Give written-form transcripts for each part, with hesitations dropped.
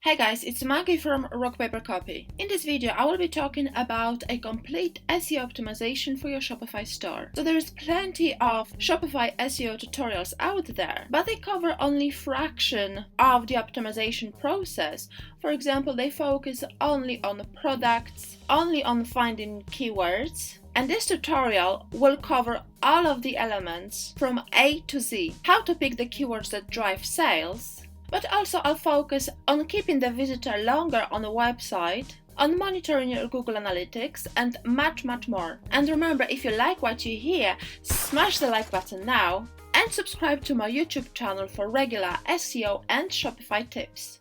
Hey guys, it's Maggie from Rock Paper Copy. In this video, I will be talking about a complete SEO optimization for your Shopify store. So there is plenty of Shopify SEO tutorials out there, but they cover only a fraction of the optimization process. For example, they focus only on products, only on finding keywords. And this tutorial will cover all of the elements from A to Z. How to pick the keywords that drive sales, but also I'll focus on keeping the visitor longer on the website, on monitoring your Google Analytics, and much more. And remember, if you like what you hear, smash the like button now and subscribe to my YouTube channel for regular SEO and Shopify tips.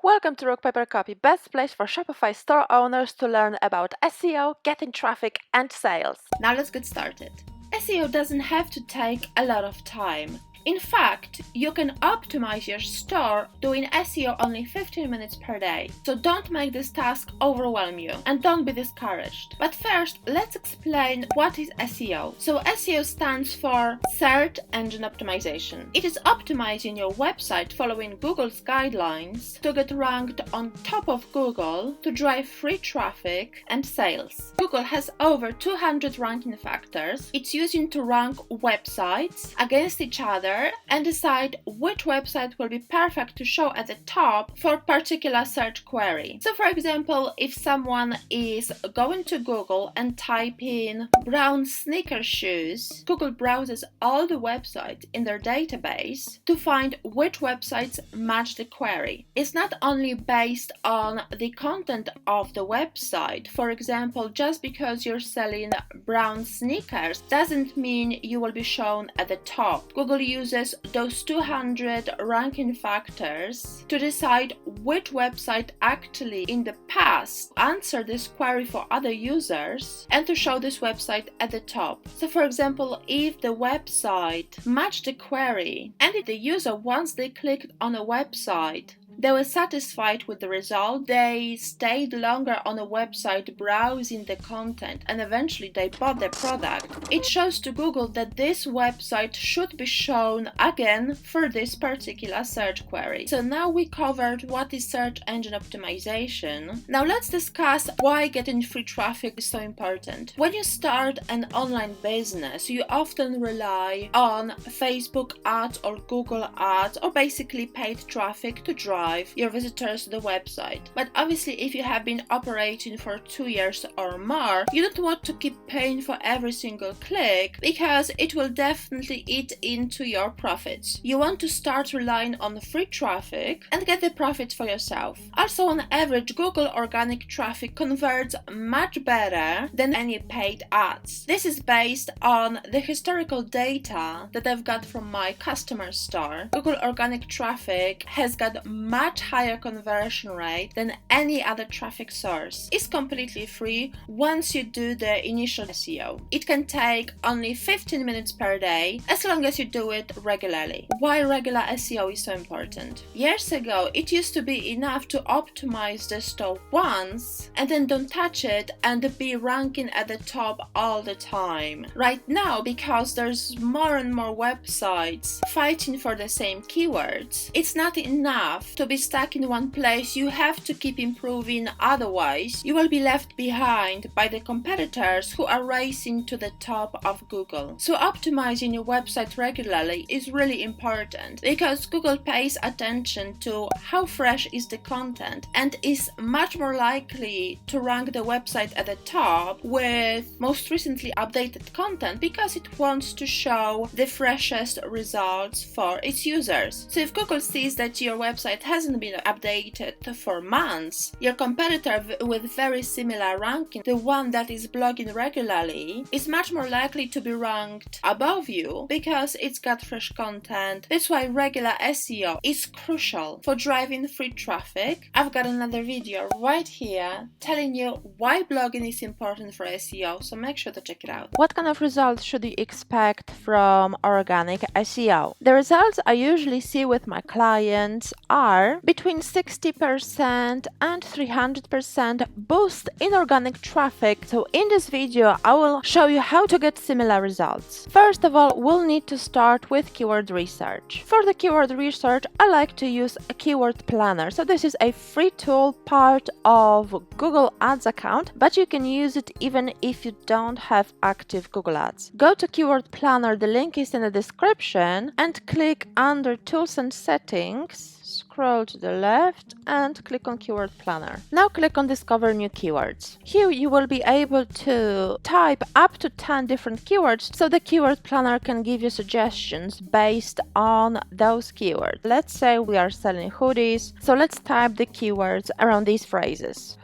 Welcome to Rock Paper Copy, best place for Shopify store owners to learn about SEO, getting traffic and sales. Now let's get started. SEO doesn't have to take a lot of time. In fact, you can optimize your store doing SEO only 15 minutes per day. So don't make this task overwhelm you and don't be discouraged. But first, let's explain what is SEO. So SEO stands for Search Engine Optimization. It is optimizing your website following Google's guidelines to get ranked on top of Google to drive free traffic and sales. Google has over 200 ranking factors it's using to rank websites against each other and decide which website will be perfect to show at the top for a particular search query. So for example, if someone is going to Google and type in brown sneaker shoes, Google browses all the websites in their database to find which websites match the query. It's not only based on the content of the website. For example, just because you're selling brown sneakers doesn't mean you will be shown at the top. Google uses those 200 ranking factors to decide which website actually in the past answered this query for other users and to show this website at the top. So for example, if the website matched the query and if the user, once they clicked on a website, they were satisfied with the result, they stayed longer on a website browsing the content and eventually they bought the product, it shows to Google that this website should be shown again for this particular search query. So now we covered what is search engine optimization. Now let's discuss why getting free traffic is so important. When you start an online business, you often rely on Facebook ads or Google ads or basically paid traffic to drive your visitors to the website. But obviously, if you have been operating for 2 years or more, you don't want to keep paying for every single click because it will definitely eat into your profits. You want to start relying on free traffic and get the profit for yourself. Also, on average, Google organic traffic converts much better than any paid ads. This is based on the historical data that I've got from my customer store. Google organic traffic has got much higher conversion rate than any other traffic source. It's completely free once you do the initial SEO. It can take only 15 minutes per day as long as you do it regularly. Why regular SEO is so important? Years ago, it used to be enough to optimize the store once and then don't touch it and be ranking at the top all the time. Right now, because there's more and more websites fighting for the same keywords, it's not enough to be stuck in one place. You have to keep improving, otherwise you will be left behind by the competitors who are racing to the top of Google. So optimizing your website regularly is really important because Google pays attention to how fresh is the content and is much more likely to rank the website at the top with most recently updated content because it wants to show the freshest results for its users. So if Google sees that your website hasn't been updated for months, your competitor with very similar ranking, the one that is blogging regularly, is much more likely to be ranked above you because it's got fresh content. That's why regular SEO is crucial for driving free traffic. I've got another video right here telling you why blogging is important for SEO, so make sure to check it out. What kind of results should you expect from organic SEO? The results I usually see with my clients are offer between 60% and 300% boost in organic traffic. So in this video, I will show you how to get similar results. First of all, we'll need to start with keyword research. For the keyword research, I like to use a keyword planner. So this is a free tool, part of Google Ads account, but you can use it even if you don't have active Google Ads. Go to keyword planner, the link is in the description, and click under tools and settings, scroll to the left and click on keyword planner. Now click on discover new keywords. Here you will be able to type up to 10 different keywords, so the keyword planner can give you suggestions based on those keywords. Let's say we are selling hoodies, so let's type the keywords around these phrases.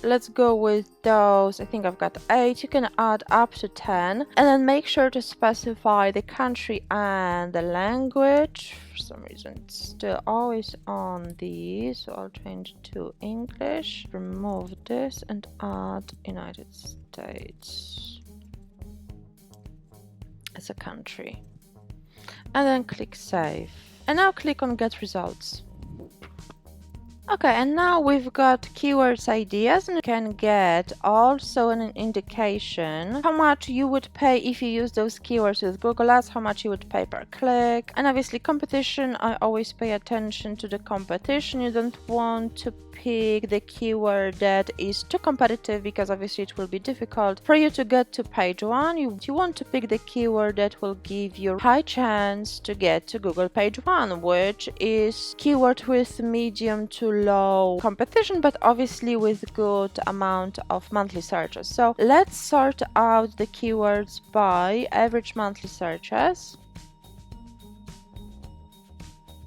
Let's go with those. I think I've got 8. You can add up to 10 and then make sure to specify the country and the language. For some reason it's still always on these, so I'll change to English, remove this and add United States as a country, and then click save. And now click on get results. Okay, and now we've got keywords ideas, and you can get also an indication how much you would pay if you use those keywords with Google Ads, how much you would pay per click. And obviously competition, I always pay attention to the competition. You don't want to pick the keyword that is too competitive, because obviously it will be difficult for you to get to page 1. You want to pick the keyword that will give you high chance to get to Google page 1, which is keyword with medium to low competition, but obviously with good amount of monthly searches. So let's sort out the keywords by average monthly searches.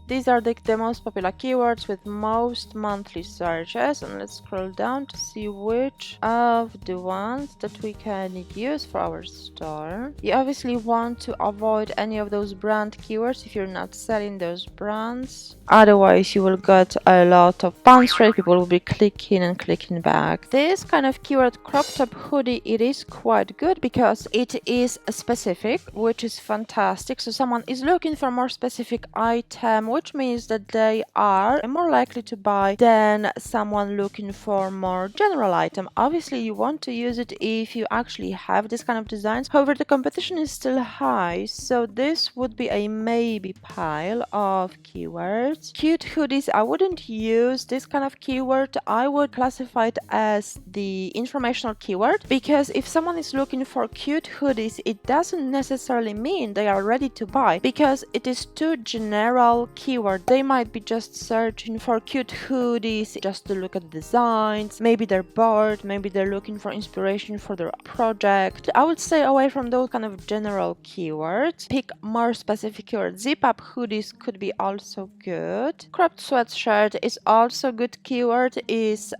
These are the most popular keywords with most monthly searches, and let's scroll down to see which of the ones that we can use for our store. You obviously want to avoid any of those brand keywords if you're not selling those brands. Otherwise you will get a lot of bounce rate. People will be clicking and clicking back. This kind of keyword crop top hoodie, it is quite good because it is specific, which is fantastic. So someone is looking for a more specific item, which means that they are more likely to buy than someone looking for more general item. Obviously you want to use it if you actually have this kind of designs. However, the competition is still high, so this would be a maybe pile of keywords. Cute hoodies, I wouldn't use this kind of keyword. I would classify it as the informational keyword, because if someone is looking for cute hoodies, it doesn't necessarily mean they are ready to buy, because it is too general keyword. They might be just searching for cute hoodies just to look at the designs. Maybe they're bored, maybe they're looking for inspiration for their project. I would stay away from those kind of general keywords. Pick more specific keywords. Zip up hoodies could be also good. Cropped sweatshirt is also good keyword, is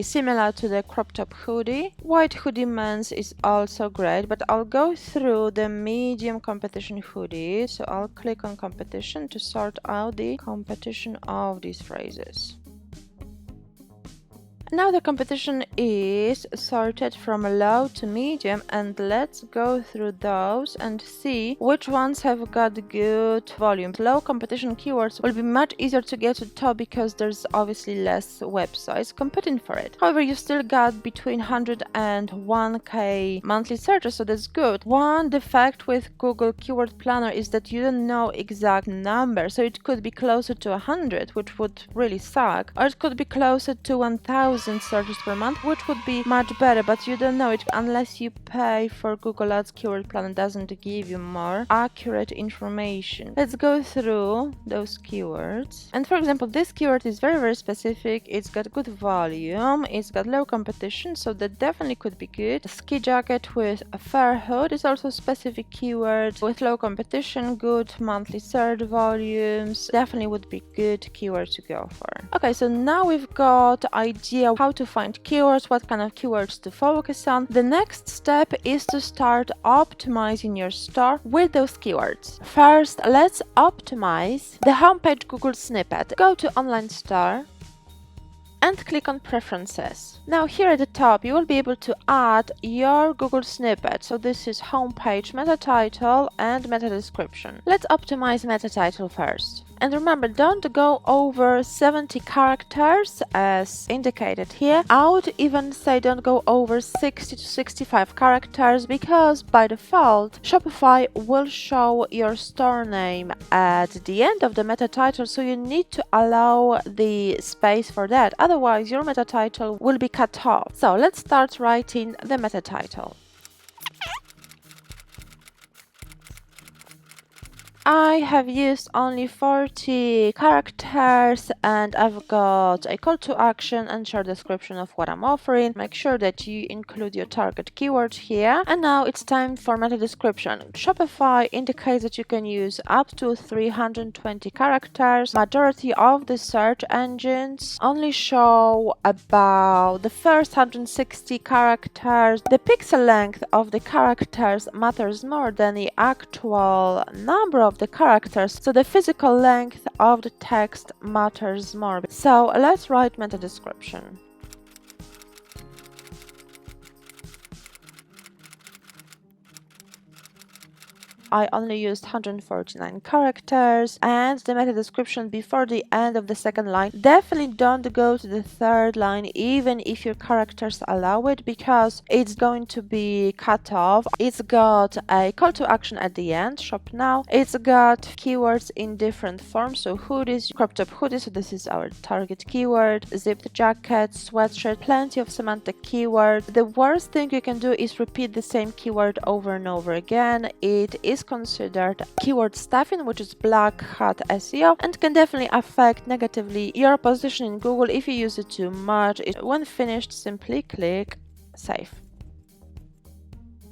similar to the crop top hoodie. White hoodie men's is also great, but I'll go through the medium competition hoodie. So I'll click on competition to sort out the competition of these phrases. Now the competition is sorted from low to medium, and let's go through those and see which ones have got good volume. Low competition keywords will be much easier to get to top because there's obviously less websites competing for it. However, you still got between 100 and 1k monthly searches, so that's good. One defect with Google Keyword Planner is that you don't know exact number, so it could be closer to 100, which would really suck, or it could be closer to 1000 searches per month, which would be much better, but you don't know it unless you pay for Google Ads. Keyword Planner doesn't give you more accurate information. Let's go through those keywords. And for example, this keyword is very specific. It's got good volume, it's got low competition, so that definitely could be good. A ski jacket with a fur hood is also a specific keyword with low competition, good monthly search volumes. Definitely would be good keyword to go for. Okay, so now we've got idea how to find keywords, what kind of keywords to focus on. The next step is to start optimizing your store with those keywords. First, let's optimize the homepage Google snippet. Go to online store and click on Preferences. Now here at the top you will be able to add your Google snippet. So this is homepage, meta title and meta description. Let's optimize meta title first. And remember, don't go over 70 characters as indicated here. I would even say don't go over 60 to 65 characters, because by default Shopify will show your store name at the end of the meta title, so you need to allow the space for that, otherwise your meta title will be cut off. So let's start writing the meta title. I have used only 40 characters and I've got a call to action and short description of what I'm offering. Make sure that you include your target keyword here. And now it's time for meta description. Shopify indicates that you can use up to 320 characters. Majority of the search engines only show about the first 160 characters. The pixel length of the characters matters more than the actual number of the characters, so the physical length of the text matters more. So let's write meta description. I only used 149 characters, and the meta description before the end of the second line. Definitely don't go to the third line even if your characters allow it, because it's going to be cut off. It's got a call to action at the end, shop now. It's got keywords in different forms, so hoodies, crop top hoodies, so this is our target keyword, zipped jacket, sweatshirt, plenty of semantic keywords. The worst thing you can do is repeat the same keyword over and over again. It is considered keyword stuffing, which is black hat SEO, and can definitely affect negatively your position in Google if you use it too much. When finished, simply click Save.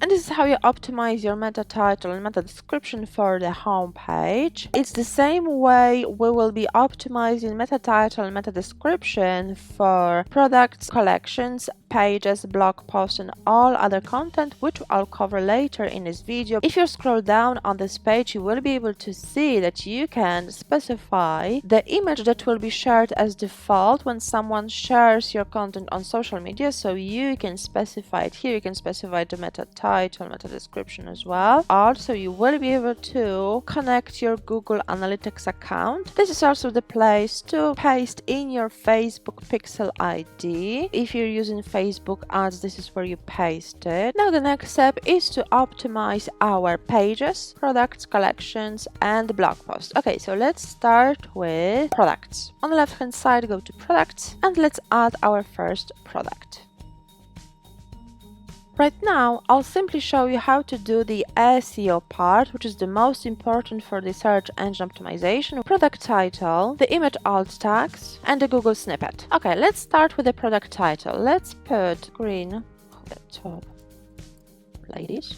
And this is how you optimize your meta title and meta description for the home page. It's the same way we will be optimizing meta title and meta description for products, collections, pages, blog posts, and all other content, which I'll cover later in this video. If you scroll down on this page, you will be able to see that you can specify the image that will be shared as default when someone shares your content on social media. So you can specify it here. You can specify the meta title, meta description as well. Also, you will be able to connect your Google Analytics account. This is also the place to paste in your Facebook pixel ID. If you're using Facebook ads, this is where you paste it. Now the next step is to optimize our pages, products, collections, and blog posts. Okay, so let's start with products. On the left hand side, go to products and let's add our first product. Right now, I'll simply show you how to do the SEO part, which is the most important for the search engine optimization. Product title, the image alt tags, and the Google snippet. Okay, let's start with the product title. Let's put green on the top, ladies.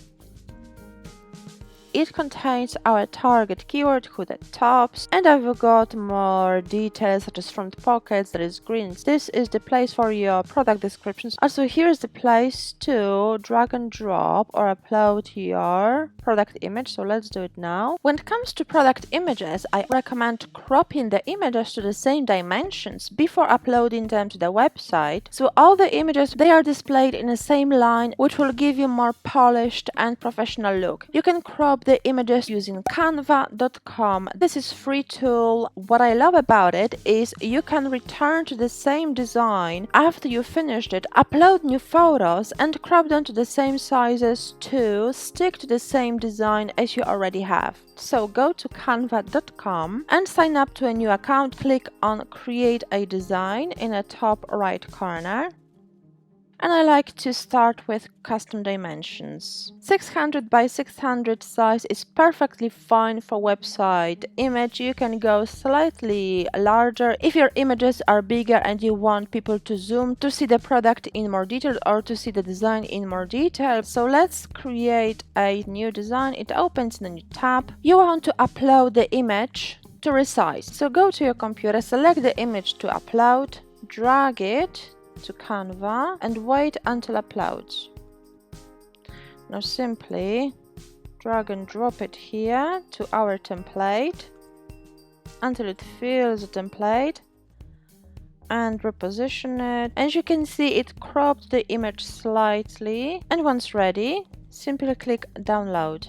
It contains our target keyword, hooded tops, and I've got more details such as front pockets, that is green. This is the place for your product descriptions. Also, here's the place to drag and drop or upload your product image. So let's do it now. When it comes to product images, I recommend cropping the images to the same dimensions before uploading them to the website. So all the images, they are displayed in the same line, which will give you more polished and professional look. You can crop the images using canva.com. This is free tool. What I love about it is you can return to the same design after you finished it, upload new photos, and crop them to the same sizes to stick to the same design as you already have. So go to canva.com and sign up to a new account. Click on create a design in the top right corner. And I like to start with custom dimensions. 600 by 600 size is perfectly fine for website image. You can go slightly larger if your images are bigger and you want people to zoom to see the product in more detail or to see the design in more detail. So let's create a new design. It opens in a new tab. You want to upload the image to resize. So go to your computer, select the image to upload, drag it to Canva and wait until uploads. Now simply drag and drop it here to our template until it fills the template, and reposition it. As you can see, it cropped the image slightly, and once ready, simply click download.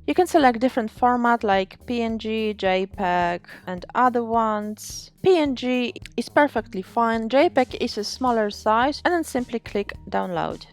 You can select different format like PNG, JPEG and other ones. PNG is perfectly fine, JPEG is a smaller size, and then simply click download.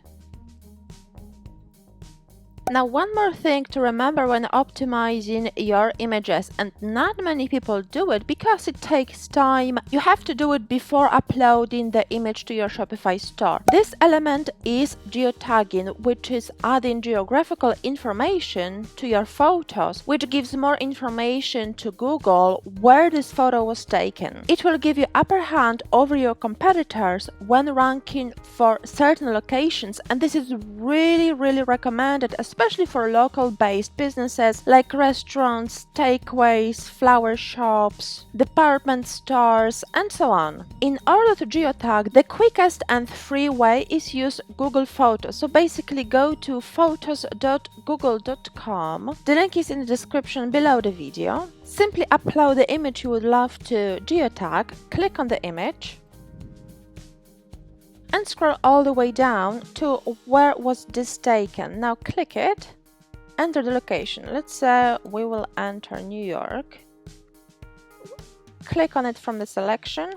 Now, one more thing to remember when optimizing your images, and not many people do it because it takes time. You have to do it before uploading the image to your Shopify store. This element is geotagging, which is adding geographical information to your photos, which gives more information to Google where this photo was taken. It will give you upper hand over your competitors when ranking for certain locations, and this is really recommended, especially for local-based businesses like restaurants, takeaways, flower shops, department stores, and so on. In order to geotag, the quickest and free way is use Google Photos. So basically go to photos.google.com. The link is in the description below the video. Simply upload the image you would love to geotag, click on the image, and scroll all the way down to where was this taken. Now click it, enter the location. Let's say we will enter New York. Click on it from the selection.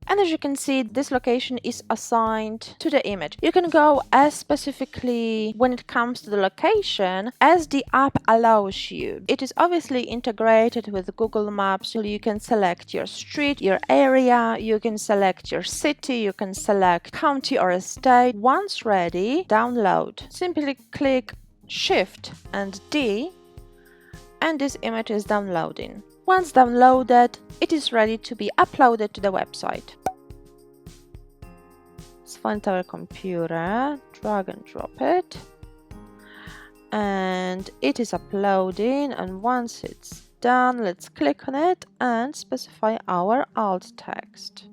And as you can see, this location is assigned to the image. You can go as specifically when it comes to the location as the app allows you. It is obviously integrated with Google Maps, so you can select your street, your area, you can select your city, you can select county or state. Once ready, download. Simply click Shift and D, and this image is downloading. Once downloaded, it is ready to be uploaded to the website. Let's find our computer, drag and drop it, and it is uploading, and once it's done, let's click on it and specify our alt text.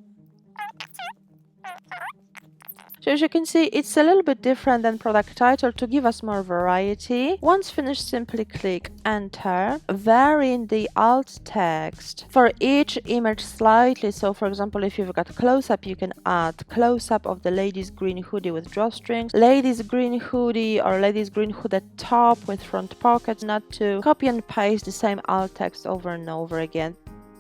So as you can see, it's a little bit different than product title to give us more variety. Once finished, simply click enter, varying the alt text for each image slightly. So for example, if you've got close-up, you can add close-up of the lady's green hoodie with drawstrings, lady's green hoodie or lady's green hooded top with front pockets, not to copy and paste the same alt text over and over again.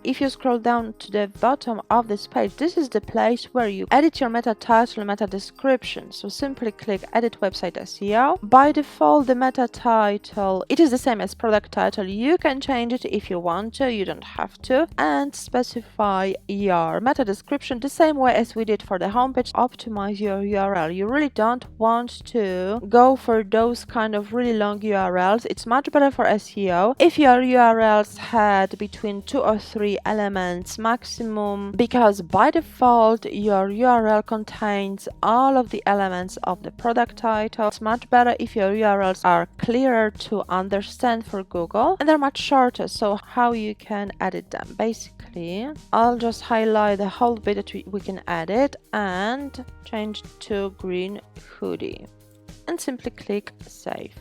If you scroll down to the bottom of this page, this is the place where you edit your meta title, meta description. So simply click Edit Website SEO. By default, the meta title, it is the same as product title. You can change it if you want to, you don't have to. And specify your meta description the same way as we did for the homepage. Optimize your URL. You really don't want to go for those kind of really long URLs. It's much better for SEO if your URLs had between 2 or 3 elements maximum, because by default your URL contains all of the elements of the product title. It's much better if your URLs are clearer to understand for Google, and they're much shorter. So how you can edit them? Basically, I'll just highlight the whole bit that we can edit and change to green hoodie and simply click save.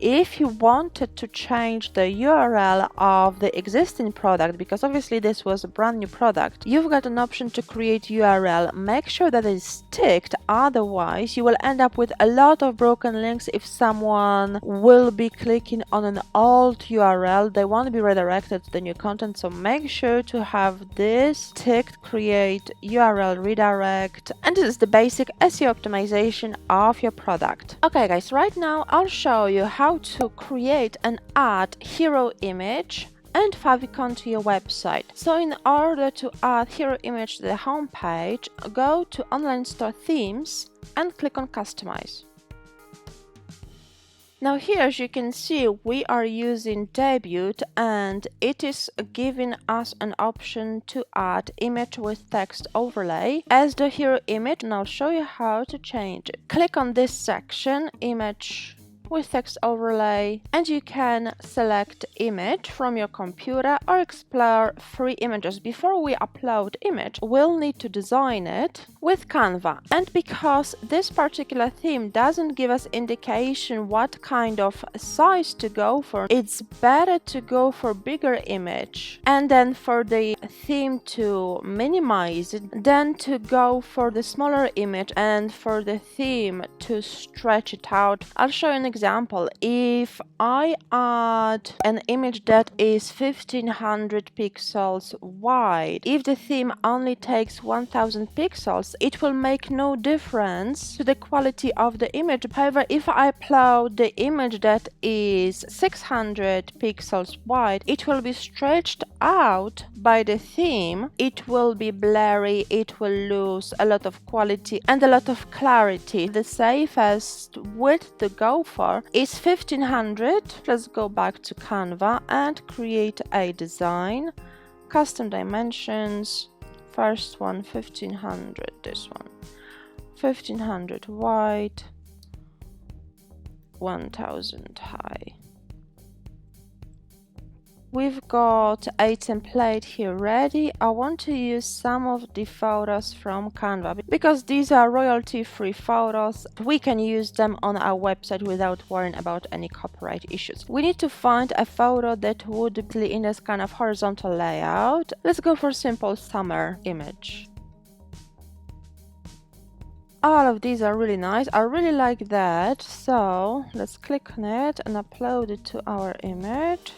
If you wanted to change the URL of the existing product, because obviously this was a brand new product, you've got an option to create URL. Make sure that it's ticked, otherwise you will end up with a lot of broken links. If someone will be clicking on an old URL, they won't be redirected to the new content. So make sure to have this ticked, create URL redirect, and this is the basic SEO optimization of your product. Okay guys, right now I'll show you how to create and add hero image and favicon to your website. So in order to add hero image to the home page, go to online store themes and click on customize. Now here, as you can see, we are using debut, and it is giving us an option to add image with text overlay as the hero image, and I'll show you how to change it. Click on this section, image with text overlay, and you can select image from your computer or explore free images. Before we upload image, we'll need to design it with Canva, and because this particular theme doesn't give us indication what kind of size to go for, it's better to go for bigger image and then for the theme to minimize it, then to go for the smaller image and for the theme to stretch it out. I'll show you an example. If I add an image that is 1500 pixels wide, if the theme only takes 1000 pixels, it will make no difference to the quality of the image. However, if I upload the image that is 600 pixels wide, it will be stretched out by the theme, it will be blurry, it will lose a lot of quality and a lot of clarity. The safest width to go for is 1500. Let's go back to Canva and create a design. Custom dimensions. First one 1500, this one 1500 wide, 1000 high. We've got a template here ready. I want to use some of the photos from Canva because these are royalty-free photos. We can use them on our website without worrying about any copyright issues. We need to find a photo that would be in this kind of horizontal layout. Let's go for simple summer image. All of these are really nice. I really like that. So let's click on it and upload it to our image.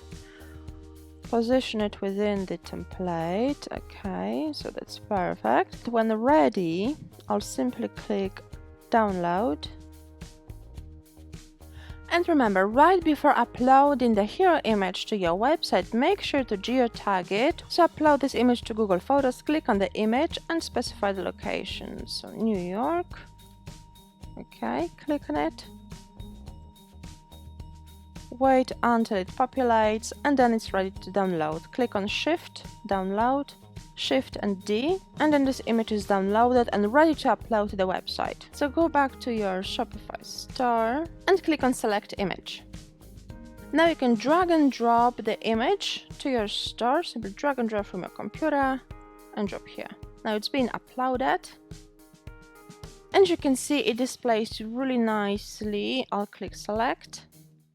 Position it within the template. Okay, so that's perfect. When ready, I'll simply click download. And remember, right before uploading the hero image to your website, make sure to geotag it. So upload this image to Google Photos, click on the image and specify the location. So New York. Okay, click on it. Wait until it populates and then it's ready to download. Click on Shift, Download, Shift and D, and then this image is downloaded and ready to upload to the website. So go back to your Shopify store and click on Select Image. Now you can drag and drop the image to your store. Simply drag and drop from your computer and drop here. Now it's been uploaded. And you can see it displays really nicely. I'll click Select.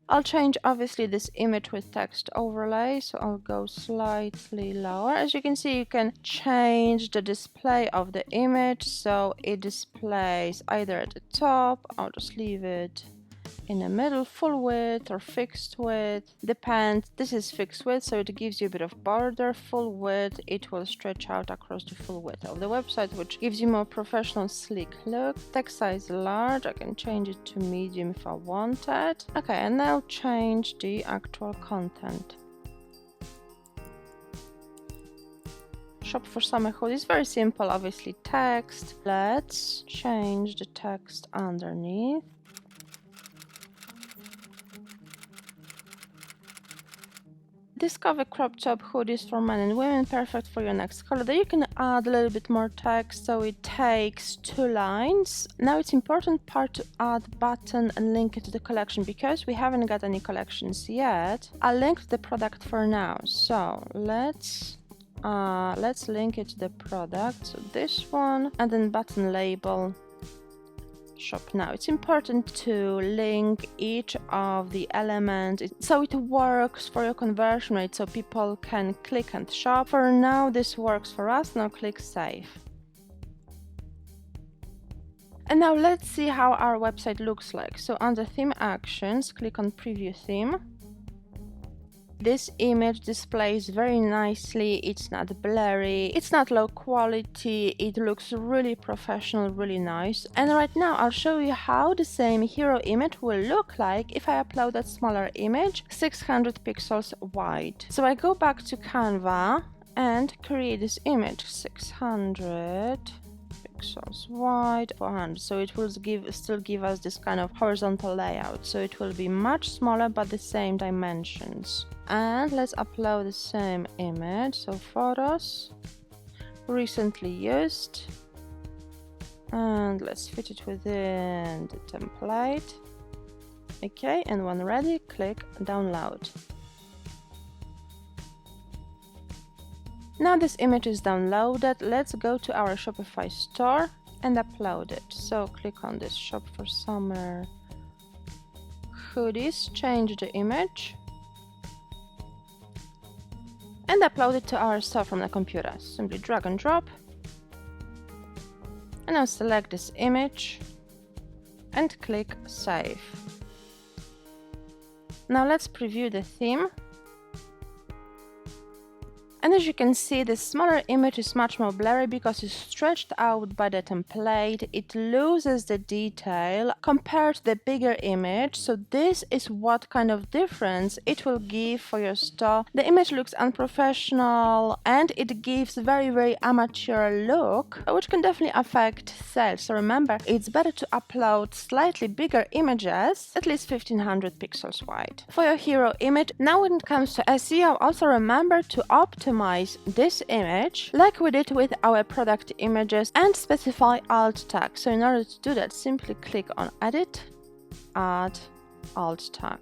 I'll change obviously this image with text overlay, so I'll go slightly lower. As you can see, you can change the display of the image, so it displays either at the top. I'll just leave it in the middle, full width or fixed width, depends. This is fixed width, so it gives you a bit of border. Full width, it will stretch out across the full width of the website, which gives you more professional, sleek look. Text size large, I can change it to medium if I wanted. Okay, and now change the actual content. Shop for summer hoodies, very simple, obviously text. Let's change the text underneath. Discover crop top hoodies for men and women, perfect for your next holiday. You can add a little bit more text, so it takes 2 lines. Now it's important part to add button and link it to the collection because we haven't got any collections yet. I'll link the product for now. So let's link it to the product. So this one, and then button label. Shop now. It's important to link each of the elements so it works for your conversion rate, so people can click and shop. For now this works for us. Now click Save. And now let's see how our website looks like. So under Theme Actions, click on Preview Theme. This image displays very nicely, it's not blurry, it's not low quality, it looks really professional, really nice. And right now I'll show you how the same hero image will look like if I upload a smaller image, 600 pixels wide. So I go back to Canva and create this image, 600 pixels wide, 400, so it will still give us this kind of horizontal layout, so it will be much smaller but the same dimensions. And let's upload the same image, so photos, recently used, and let's fit it within the template. Okay, and when ready, click download. Now this image is downloaded. Let's go to our Shopify store and upload it. So click on this shop for summer hoodies, change the image and upload it to our store from the computer. Simply drag and drop. And now select this image and click Save. Now let's preview the theme. And as you can see, the smaller image is much more blurry because it's stretched out by the template. It loses the detail compared to the bigger image. So this is what kind of difference it will give for your store. The image looks unprofessional and it gives very amateur look, which can definitely affect sales. So remember, it's better to upload slightly bigger images, at least 1500 pixels wide. For your hero image, now when it comes to SEO, also remember to optimize this image like we did with our product images and specify alt tag. So in order to do that, simply click on Edit, Add alt tag.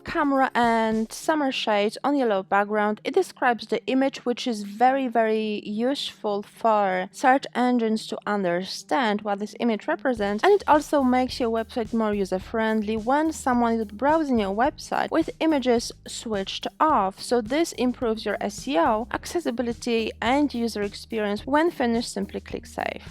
Camera and summer shades on yellow background. It describes the image, which is very useful for search engines to understand what this image represents, and it also makes your website more user-friendly when someone is browsing your website with images switched off. So this improves your SEO, accessibility and user experience. When finished, simply click Save.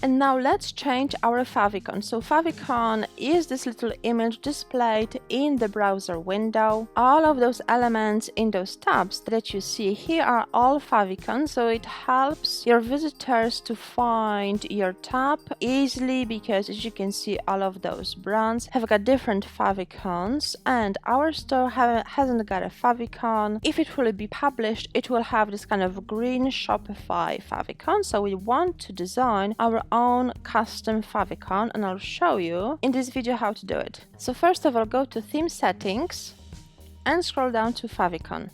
And now let's change our favicon. So favicon is this little image displayed in the browser window. All of those elements in those tabs that you see here are all favicon, so it helps your visitors to find your tab easily because, as you can see, all of those brands have got different favicons and our store hasn't got a favicon. If it will be published, it will have this kind of green Shopify favicon, so we want to design our own custom favicon, and I'll show you in this video how to do it. So first of all, go to theme settings and scroll down to favicon.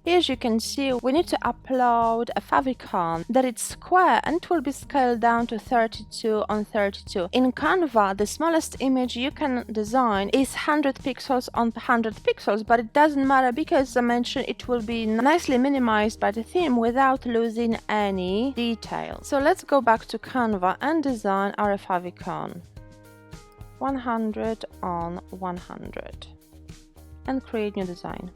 Here, as you can see, we need to upload a favicon that is square and it will be scaled down to 32 on 32. In Canva, the smallest image you can design is 100 pixels on 100 pixels, but it doesn't matter because, as I mentioned, it will be nicely minimized by the theme without losing any detail. So let's go back to Canva and design our favicon. 100 on 100 and create new design.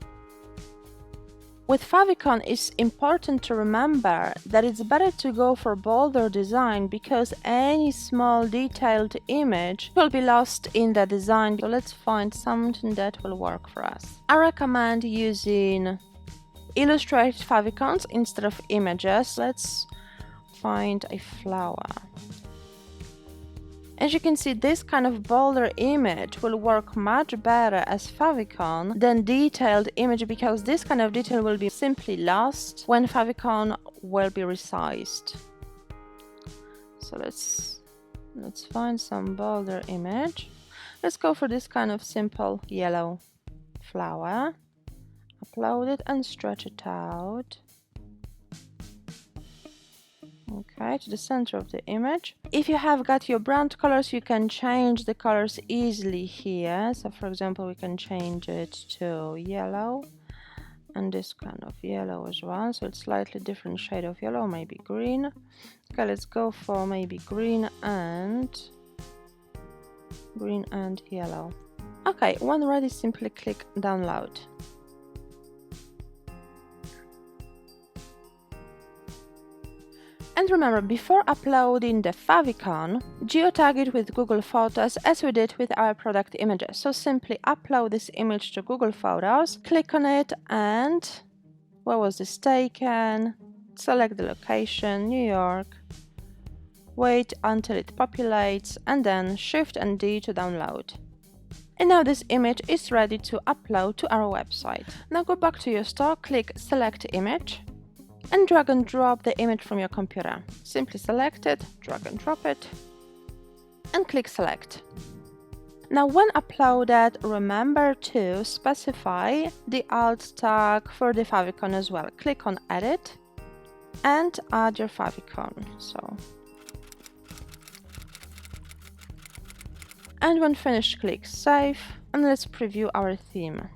With favicon, it's important to remember that it's better to go for bolder design because any small detailed image will be lost in the design. So let's find something that will work for us. I recommend using illustrated favicons instead of images. Let's find a flower. As you can see, this kind of bolder image will work much better as favicon than detailed image because this kind of detail will be simply lost when favicon will be resized. So let's find some bolder image. Let's go for this kind of simple yellow flower. Upload it and stretch it out. Okay, to the center of the image. If you have got your brand colors, you can change the colors easily here. So for example, we can change it to yellow and this kind of yellow as well. So it's slightly different shade of yellow, maybe green. Okay, let's go for maybe green and yellow. Okay, when ready, simply click download. And remember, before uploading the favicon, geotag it with Google Photos as we did with our product images. So simply upload this image to Google Photos, click on it and where was this taken? Select the location, New York, wait until it populates and then Shift and D to download. And now this image is ready to upload to our website. Now go back to your store, click Select Image and drag and drop the image from your computer. Simply select it, drag and drop it, and click Select. Now when uploaded, remember to specify the alt tag for the favicon as well. Click on Edit, and add your favicon. And when finished, click Save, and let's preview our theme.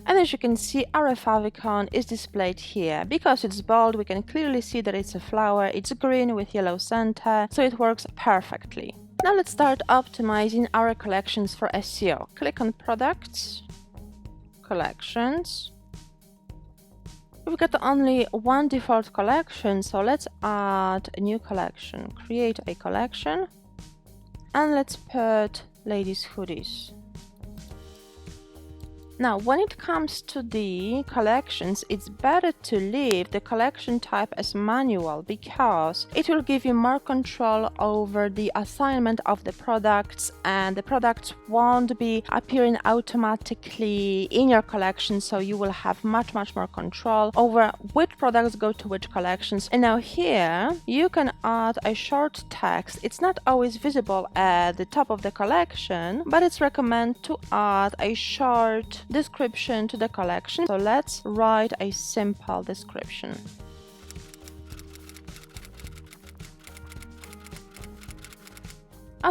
And as you can see, our favicon is displayed here. Because it's bold, we can clearly see that it's a flower, it's green with yellow center, so it works perfectly. Now let's start optimizing our collections for SEO. Click on Products, Collections. We've got only one default collection, so let's add a new collection. Create a collection, and let's put ladies' hoodies. Now, when it comes to the collections, it's better to leave the collection type as manual because it will give you more control over the assignment of the products, and the products won't be appearing automatically in your collection, so you will have much more control over which products go to which collections. And now here you can add a short text. It's not always visible at the top of the collection, but it's recommended to add a short description to the collection. So let's write a simple description.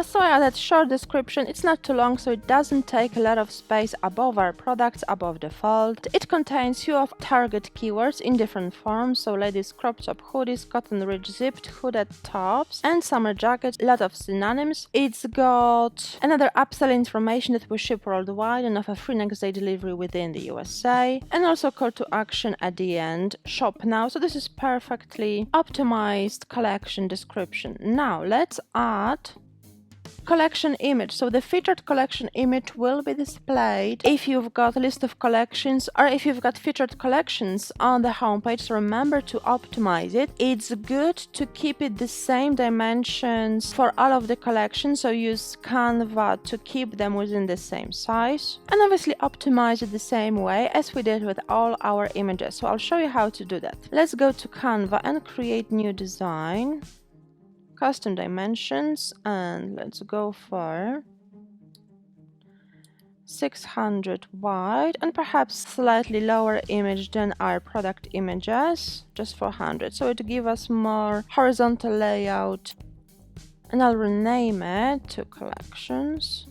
So I added short description. It's not too long, so it doesn't take a lot of space above our products, above the fold. It contains few of target keywords in different forms, so ladies crop top hoodies, cotton rich zipped hooded tops, and summer jackets, a lot of synonyms. It's got another upsell information that we ship worldwide and offer free next day delivery within the USA, and also call to action at the end, shop now. So this is perfectly optimized collection description. Now let's add collection image. So the featured collection image will be displayed if you've got a list of collections or if you've got featured collections on the homepage. So remember to optimize it. It's good to keep it the same dimensions for all of the collections, so use Canva to keep them within the same size, and obviously optimize it the same way as we did with all our images. So I'll show you how to do that. Let's go to Canva and create new design, custom dimensions, and let's go for 600 wide and perhaps slightly lower image than our product images, just 400, so it gives us more horizontal layout. And I'll rename it to collections.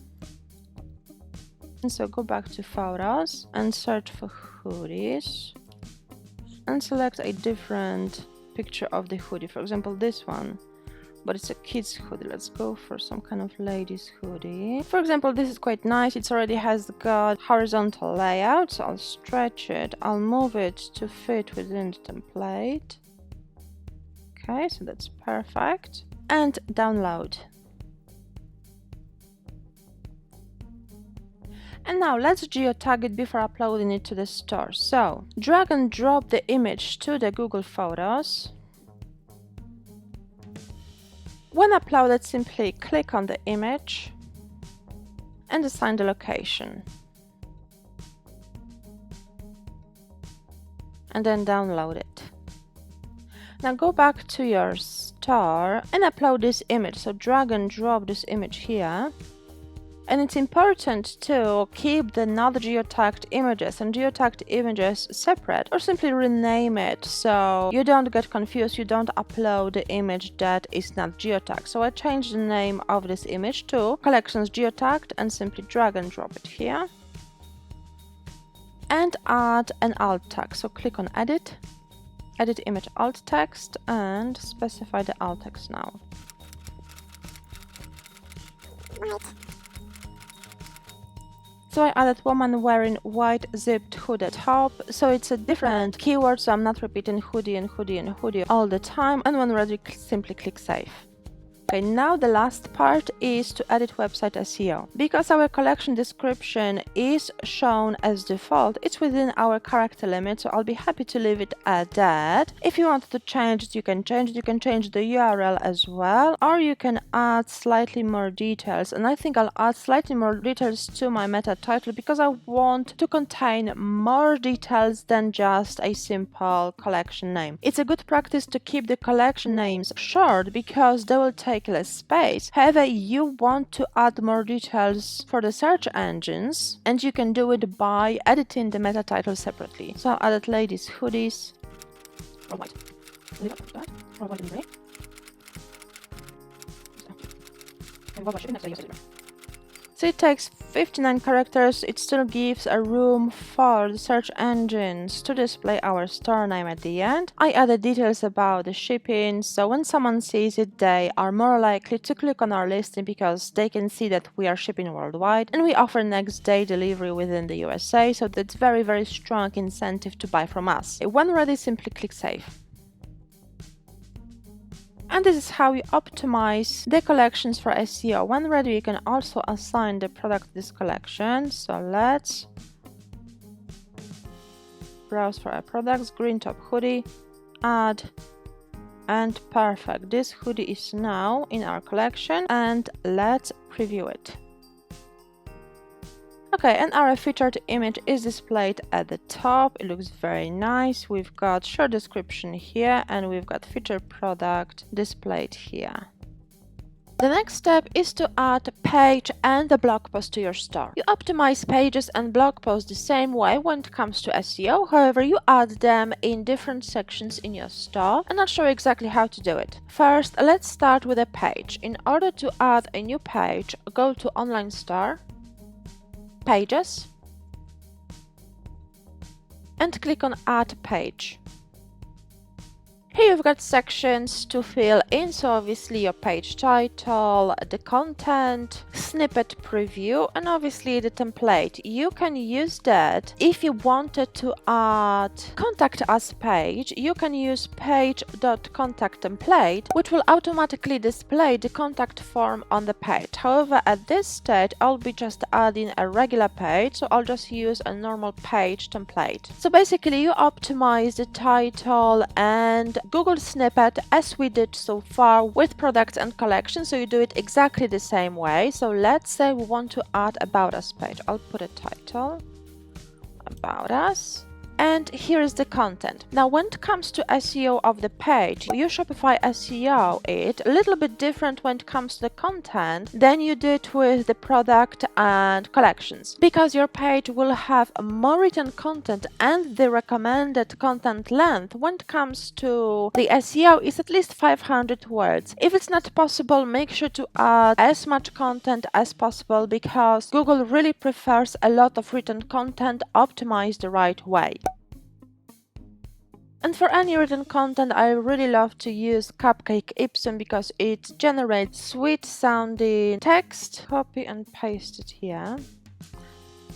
And so go back to photos and search for hoodies and select a different picture of the hoodie, for example this one, but it's a kid's hoodie. Let's go for some kind of ladies hoodie. For example, this is quite nice. It already has got horizontal layout, so I'll stretch it. I'll move it to fit within the template. Okay, so that's perfect. And download. And now let's geotag it before uploading it to the store. So drag and drop the image to the Google Photos. When uploaded, simply click on the image and assign the location. And then download it. Now go back to your store and upload this image. So drag and drop this image here. And it's important to keep the not geotagged images and geotagged images separate, or simply rename it so you don't get confused, you don't upload the image that is not geotagged. So I changed the name of this image to Collections Geotagged and simply drag and drop it here. And add an alt tag. So click on Edit, Edit Image Alt Text, and specify the alt text now. So I added woman wearing white zipped hooded top, so it's a different keyword, so I'm not repeating hoodie and hoodie and hoodie all the time, and when ready, simply click Save. Okay, now the last part is to edit website SEO. Because our collection description is shown as default, it's within our character limit, so I'll be happy to leave it at that. If you want to change it, you can change it. You can change the URL as well, or you can add slightly more details. And I think I'll add slightly more details to my meta title because I want to contain more details than just a simple collection name. It's a good practice to keep the collection names short because they will take less space. However, you want to add more details for the search engines, and you can do it by editing the meta title separately. So I added ladies hoodies, from white. Leave it like that. From white and gray. And what should next use? So it takes 59 characters. It still gives a room for the search engines to display our store name at the end. I added details about the shipping, so when someone sees it, they are more likely to click on our listing because they can see that we are shipping worldwide, and we offer next day delivery within the USA, so that's very strong incentive to buy from us. When ready, simply click save. And this is how you optimize the collections for SEO. When ready, you can also assign the product to this collection. So let's browse for our products, green top hoodie, add, and perfect. This hoodie is now in our collection, and let's preview it. Okay, and our featured image is displayed at the top. It looks very nice. We've got short description here, and we've got featured product displayed here. The next step is to add a page and a blog post to your store. You optimize pages and blog posts the same way when it comes to SEO, however you add them in different sections in your store, and I'll show you exactly how to do it. First, let's start with a page. In order to add a new page, go to Online Store, Pages, and click on Add Page. Here you've got sections to fill in, so obviously your page title, the content, snippet preview, and obviously the template. You can use that if you wanted to add contact us page. You can use page.contact template, which will automatically display the contact form on the page. However, at this stage, I'll be just adding a regular page, so I'll just use a normal page template. So basically, you optimize the title and Google snippet as we did so far with products and collections, so you do it exactly the same way. So let's say we want to add about us page. I'll put a title, about us, and here is the content. Now when it comes to SEO of the page, you Shopify SEO it a little bit different when it comes to the content than you did with the product and collections, because your page will have more written content, and the recommended content length when it comes to the SEO is at least 500 words. If it's not possible, make sure to add as much content as possible, because Google really prefers a lot of written content optimized the right way. And for any written content, I really love to use Cupcake Ipsum because it generates sweet sounding text. Copy and paste it here.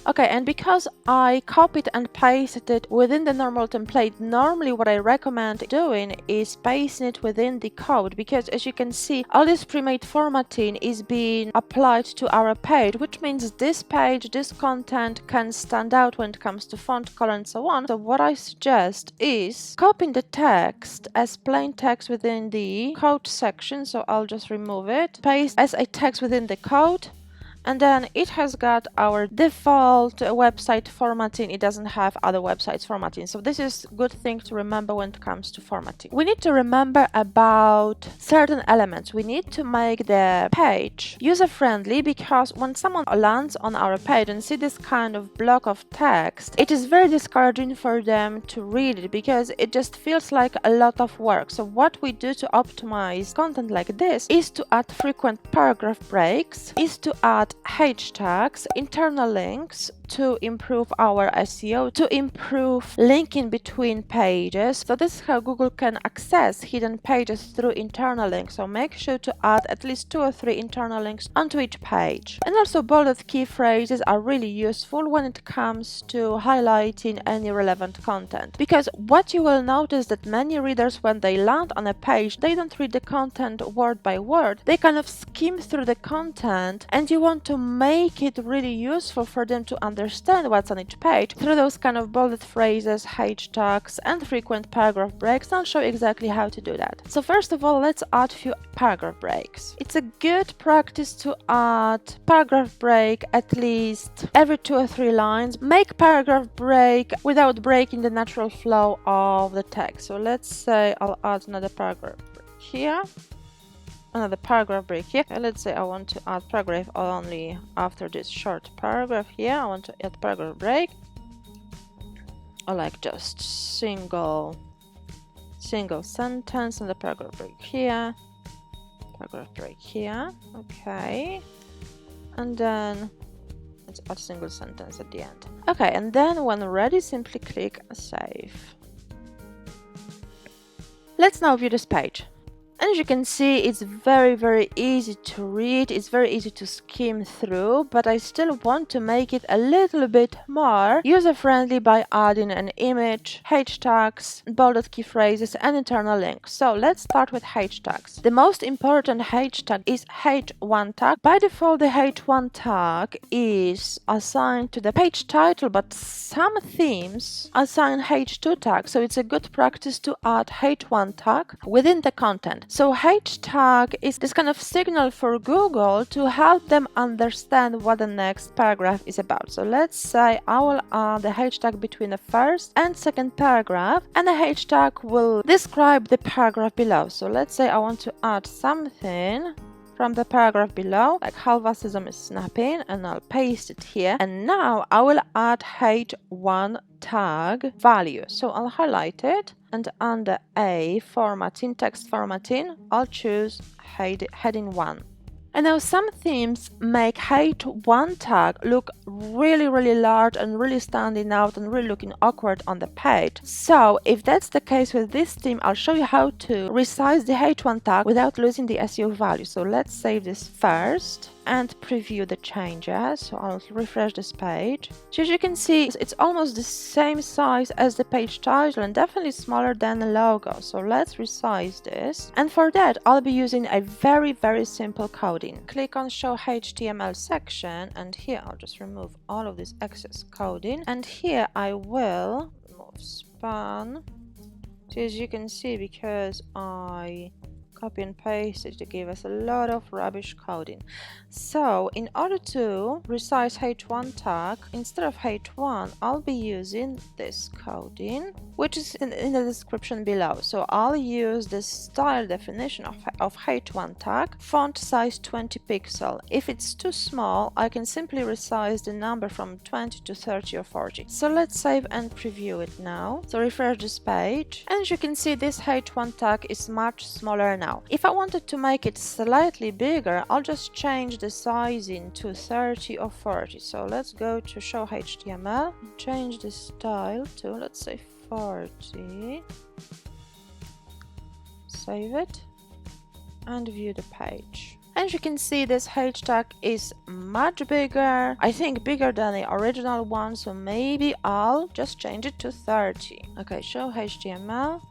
Okay, and because I copied and pasted it within the normal template, normally what I recommend doing is pasting it within the code, because as you can see, all this pre-made formatting is being applied to our page, which means this page, this content can stand out when it comes to font, color, and so on. So what I suggest is copying the text as plain text within the code section, so I'll just remove it, paste as a text within the code, and then it has got our default website formatting. It doesn't have other websites formatting. So this is a good thing to remember when it comes to formatting. We need to remember about certain elements. We need to make the page user-friendly, because when someone lands on our page and see this kind of block of text, it is very discouraging for them to read it, because it just feels like a lot of work. So what we do to optimize content like this is to add frequent paragraph breaks, is to add HTags, internal links to improve our SEO, to improve linking between pages. So this is how Google can access hidden pages through internal links. So make sure to add at least 2 or 3 internal links onto each page. And also bolded key phrases are really useful when it comes to highlighting any relevant content, because what you will notice that many readers, when they land on a page, they don't read the content word by word. They kind of skim through the content, and you want to make it really useful for them to understand what's on each page through those kind of bolded phrases, hashtags, and frequent paragraph breaks. I'll show you exactly how to do that. So first of all, let's add a few paragraph breaks. It's a good practice to add paragraph break at least every 2 or 3 lines. Make paragraph break without breaking the natural flow of the text. So let's say I'll add another paragraph break here, another paragraph break here, and let's say I want to add paragraph only after this short paragraph here. I want to add paragraph break, or like just single single sentence and the paragraph break here, okay, and then let's add single sentence at the end. Okay, and then when ready, simply click Save. Let's now view this page. And as you can see, it's very easy to read, it's very easy to skim through, but I still want to make it a little bit more user-friendly by adding an image, hashtags, bolded key phrases and internal links. So let's start with hashtags. The most important hashtag is h1 tag. By default, the h1 tag is assigned to the page title, but some themes assign h2 tag, so it's a good practice to add h1 tag within the content. So hashtag is this kind of signal for Google to help them understand what the next paragraph is about. So let's say I will add the hashtag between the first and second paragraph, and the hashtag will describe the paragraph below. So let's say I want to add something from the paragraph below, like halva sesame is snapping, and I'll paste it here. And now I will add h1 tag value. So I'll highlight it, and under A, formatting, text formatting, I'll choose heading 1. And now some themes make h1 tag look really large and really standing out and really looking awkward on the page. So if that's the case with this theme, I'll show you how to resize the h1 tag without losing the SEO value. So let's save this first and preview the changes. So I'll refresh this page. So as you can see, it's almost the same size as the page title and definitely smaller than the logo. So let's resize this. And for that, I'll be using a very simple coding. Click on Show HTML section, and here I'll just remove all of this excess coding. And here I will remove span. So as you can see, because I copy and paste it, to give us a lot of rubbish coding. So in order to resize h1 tag, instead of h1, I'll be using this coding, which is in the description below. So I'll use the style definition of h1 tag, font size 20 pixel. If it's too small, I can simply resize the number from 20 to 30 or 40. So let's save and preview it now. So refresh this page, and as you can see, this h1 tag is much smaller now. If I wanted to make it slightly bigger, I'll just change the sizing to 30 or 40. So let's go to Show HTML, change the style to, let's say, 40. Save it and view the page. As you can see, this hashtag is much bigger. I think bigger than the original one, so maybe I'll just change it to 30. Okay, Show HTML.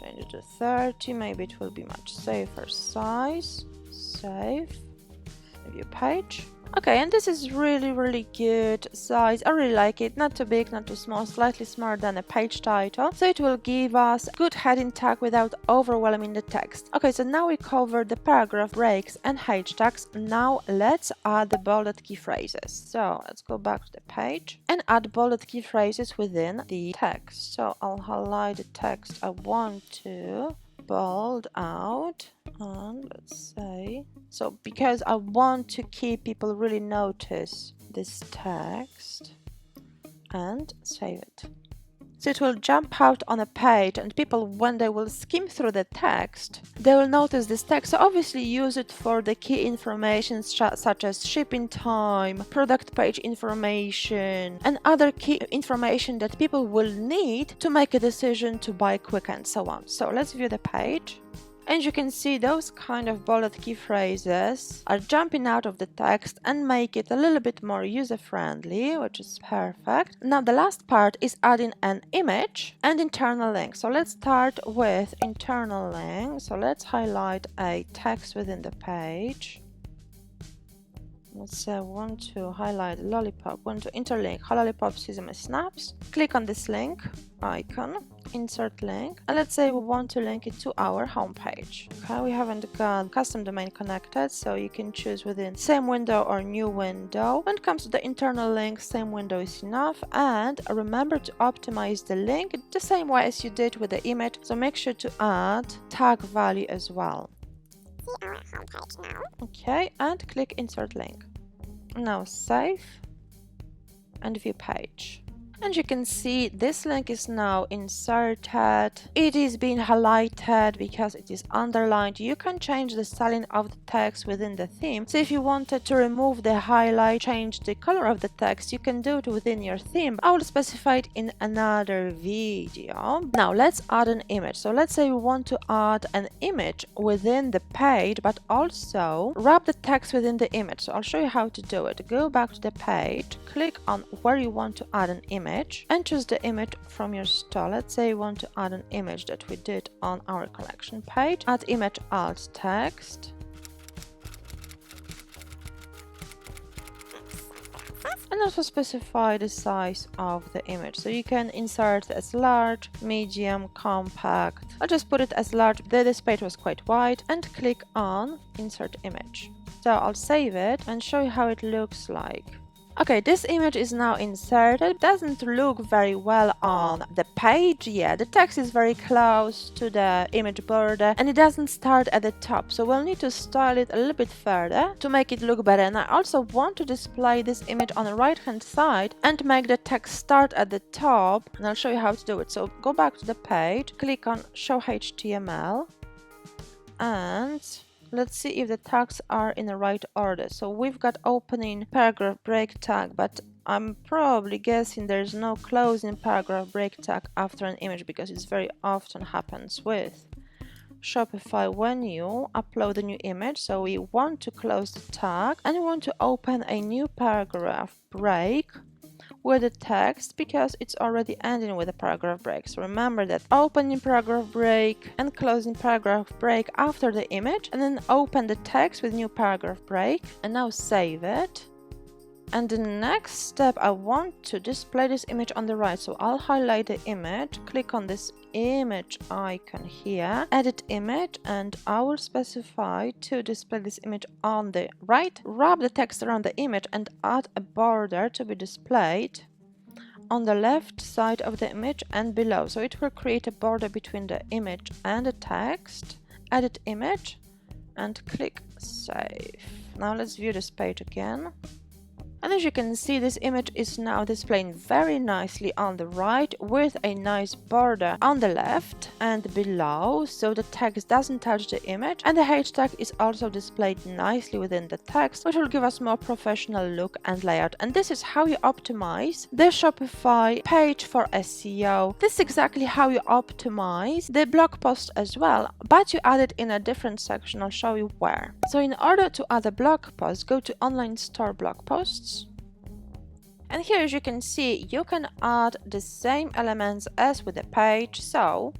Change it to 30, maybe it will be much safer size. Save. View page. Okay, and this is really good size. I really like it. Not too big, not too small, slightly smaller than a page title. So it will give us good heading tag without overwhelming the text. Okay, so now we covered the paragraph breaks and hashtags. Now let's add the bolded key phrases. So let's go back to the page and add bolded key phrases within the text. So I'll highlight the text I want to bold out, and let's say, so because I want to keep people really notice this text, and save it. So it will jump out on a page, and people, when they will skim through the text, they will notice this text. So obviously use it for the key information such as shipping time, product page information, and other key information that people will need to make a decision to buy quick and so on. So let's view the page. And you can see those kind of bolded key phrases are jumping out of the text and make it a little bit more user-friendly, which is perfect. Now the last part is adding an image and internal link. So let's start with internal link. So let's highlight a text within the page. Let's say I want to highlight lollipop, want to interlink lollipop sesame snaps. Click on this link icon, insert link, and let's say we want to link it to our homepage. Okay, we haven't got custom domain connected, so you can choose within same window or new window. When it comes to the internal link, same window is enough, and remember to optimize the link the same way as you did with the image, so make sure to add tag value as well. See our homepage now. Okay, and click insert link. Now save and view page. And you can see this link is now inserted. It is being highlighted because it is underlined. You can change the styling of the text within the theme. So if you wanted to remove the highlight, change the color of the text, you can do it within your theme. I will specify it in another video. Now let's add an image. So let's say we want to add an image within the page, but also wrap the text within the image. So I'll show you how to do it. Go back to the page, click on where you want to add an image, and choose the image from your store. Let's say you want to add an image that we did on our collection page. Add image alt text. And also specify the size of the image. So you can insert as large, medium, compact. I'll just put it as large. This page was quite wide, and click on insert image. So I'll save it and show you how it looks like. Okay, this image is now inserted. It doesn't look very well on the page yet. The text is very close to the image border and it doesn't start at the top. So we'll need to style it a little bit further to make it look better. And I also want to display this image on the right hand side and make the text start at the top. And I'll show you how to do it. So go back to the page, click on show HTML, and let's see if the tags are in the right order. So we've got opening paragraph break tag, but I'm probably guessing there's no closing paragraph break tag after an image, because it very often happens with Shopify when you upload a new image. So we want to close the tag and we want to open a new paragraph break with the text, because it's already ending with a paragraph break. So remember that opening paragraph break and closing paragraph break after the image, and then open the text with new paragraph break, and now save it. And the next step, I want to display this image on the right. So I'll highlight the image, click on this image icon here, edit image, and I will specify to display this image on the right. Wrap the text around the image and add a border to be displayed on the left side of the image and below. So it will create a border between the image and the text. Edit image and click save. Now let's view this page again. And as you can see, this image is now displaying very nicely on the right with a nice border on the left and below, so the text doesn't touch the image, and the hashtag is also displayed nicely within the text, which will give us more professional look and layout. And this is how you optimize the Shopify page for SEO. This is exactly how you optimize the blog post as well, but you add it in a different section. I'll show you where. So in order to add a blog post, go to online store blog posts. And here, as you can see, you can add the same elements as with the page. So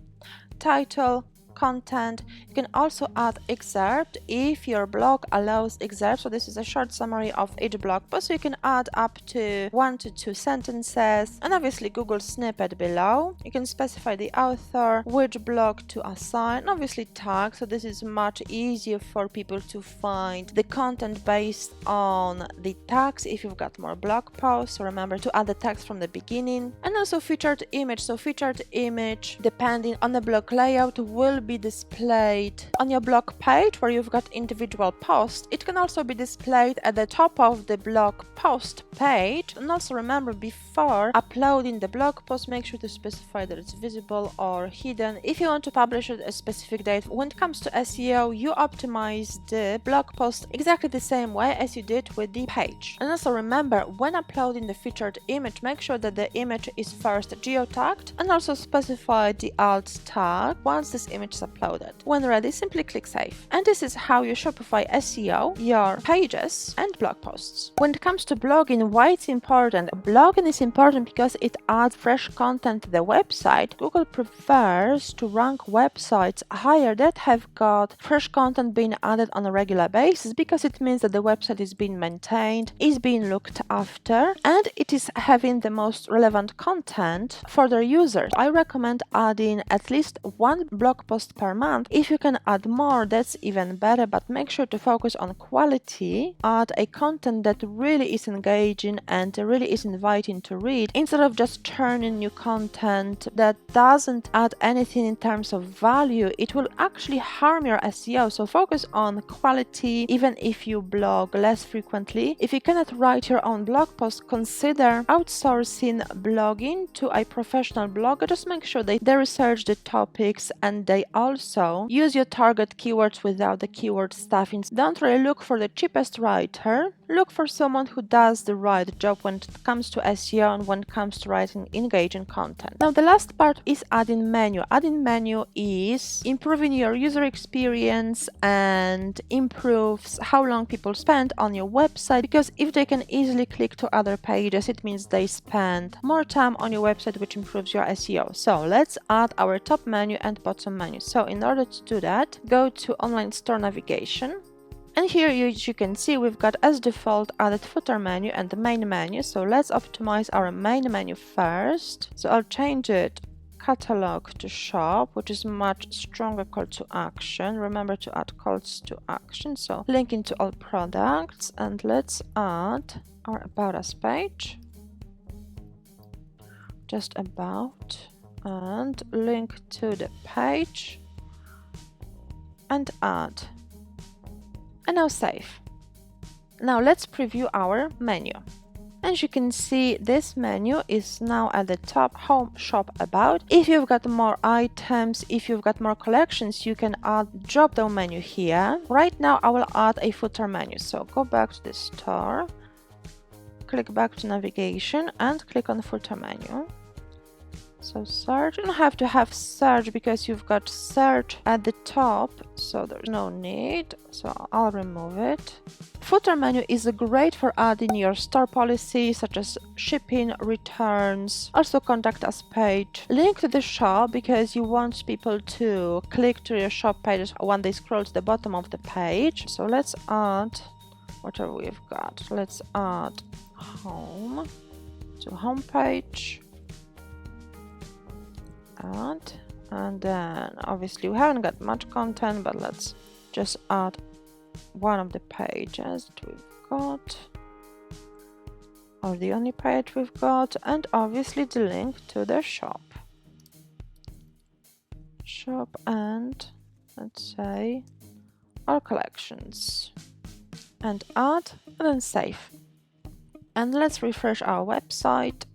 title, content. You can also add excerpt if your blog allows excerpt. So this is a short summary of each blog post. So you can add up to 1 to 2 sentences, and obviously Google snippet below. You can specify the author, which blog to assign, and obviously tag. So this is much easier for people to find the content based on the tags if you've got more blog posts. So remember to add the tags from the beginning. And also featured image. So featured image, depending on the blog layout, will be displayed on your blog page where you've got individual posts. It can also be displayed at the top of the blog post page. And also remember, before uploading the blog post, make sure to specify that it's visible or hidden if you want to publish it at a specific date. When it comes to SEO, you optimize the blog post exactly the same way as you did with the page. And also remember, when uploading the featured image, make sure that the image is first geotagged, and also specify the alt tag once this image is uploaded. When ready, simply click save. And this is how you Shopify SEO your pages and blog posts. When it comes to blogging, why it's important? Blogging is important because it adds fresh content to the website. Google prefers to rank websites higher that have got fresh content being added on a regular basis, because it means that the website is being maintained, is being looked after, and it is having the most relevant content for their users. I recommend adding at least one blog post posts per month. If you can add more, that's even better, but make sure to focus on quality. Add a content that really is engaging and really is inviting to read, instead of just churning new content that doesn't add anything in terms of value. It will actually harm your SEO. So focus on quality, even if you blog less frequently. If you cannot write your own blog post, consider outsourcing blogging to a professional blogger. Just make sure they research the topics and they also use your target keywords without the keyword stuffing. Don't really look for the cheapest writer. Look for someone who does the right job when it comes to SEO and when it comes to writing engaging content. Now, the last part is adding menu. Adding menu is improving your user experience and improves how long people spend on your website, because if they can easily click to other pages, it means they spend more time on your website, which improves your SEO. So let's add our top menu and bottom menu. So in order to do that, go to online store navigation. And here you can see we've got as default added footer menu and the main menu. So let's optimize our main menu first. So I'll change it catalog to shop, which is much stronger call to action. Remember to add calls to action. So linking to all products, and let's add our about us page. Just about, and link to the page and add. And now save. Now let's preview our menu. As you can see, this menu is now at the top, home, shop, about. If you've got more items, if you've got more collections, you can add drop down menu here. Right now I will add a footer menu. So go back to the store, click back to navigation and click on footer menu. So search, you don't have to have search because you've got search at the top, so there's no need, so I'll remove it. Footer menu is great for adding your store policy, such as shipping, returns, also contact us page. Link to the shop because you want people to click to your shop page when they scroll to the bottom of the page. So let's add whatever we've got. Let's add home to home page. And then obviously we haven't got much content, but let's just add one of the pages that we've got, or the only page we've got, and obviously the link to the shop, and let's say all collections, and add, and then save. And let's refresh our website.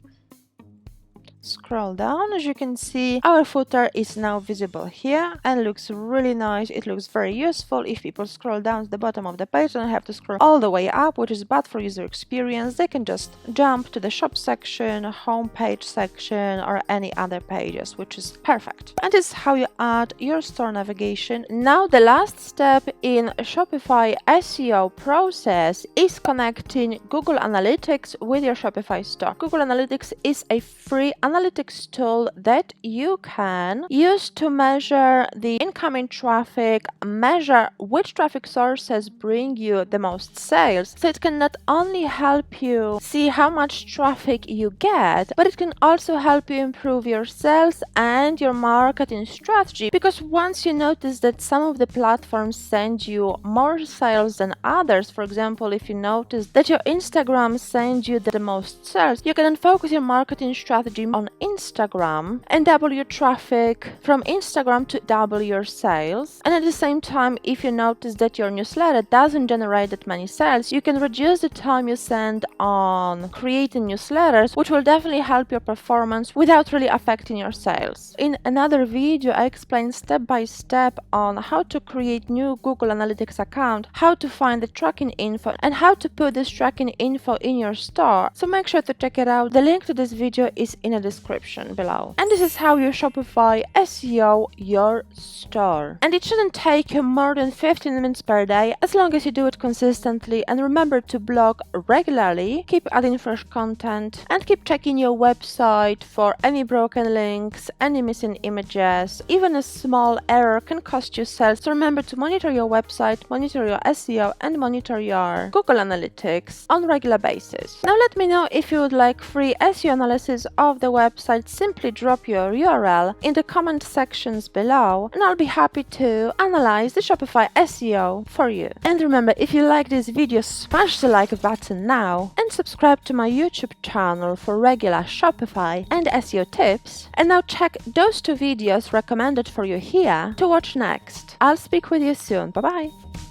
Scroll down. As you can see, our footer is now visible here and looks really nice. It looks very useful. If people scroll down to the bottom of the page, they don't have to scroll all the way up, which is bad for user experience. They can just jump to the shop section, home page section, or any other pages, which is perfect. And this is how you add your store navigation. Now the last step in Shopify SEO process is connecting Google Analytics with your Shopify store. Google Analytics is a free analytics tool that you can use to measure the incoming traffic, measure which traffic sources bring you the most sales. So it can not only help you see how much traffic you get, but it can also help you improve your sales and your marketing strategy, because once you notice that some of the platforms send you more sales than others, for example, if you notice that your Instagram sends you the most sales, you can then focus your marketing strategy on Instagram and double your traffic from Instagram to double your sales. And at the same time, if you notice that your newsletter doesn't generate that many sales, you can reduce the time you spend on creating newsletters, which will definitely help your performance without really affecting your sales. In another video, I explain step by step on how to create new Google Analytics account, how to find the tracking info, and how to put this tracking info in your store. So make sure to check it out. The link to this video is in the description below. And this is how you Shopify SEO your store. And it shouldn't take you more than 15 minutes per day, as long as you do it consistently. And remember to blog regularly, keep adding fresh content, and keep checking your website for any broken links, any missing images. Even a small error can cost you sales. So remember to monitor your website, monitor your SEO, and monitor your Google Analytics on a regular basis. Now let me know if you would like free SEO analysis of the website, simply drop your URL in the comment sections below and I'll be happy to analyze the Shopify SEO for you. And remember, if you like this video, smash the like button now and subscribe to my YouTube channel for regular Shopify and SEO tips. And now check those two videos recommended for you here to watch next. I'll speak with you soon. Bye bye!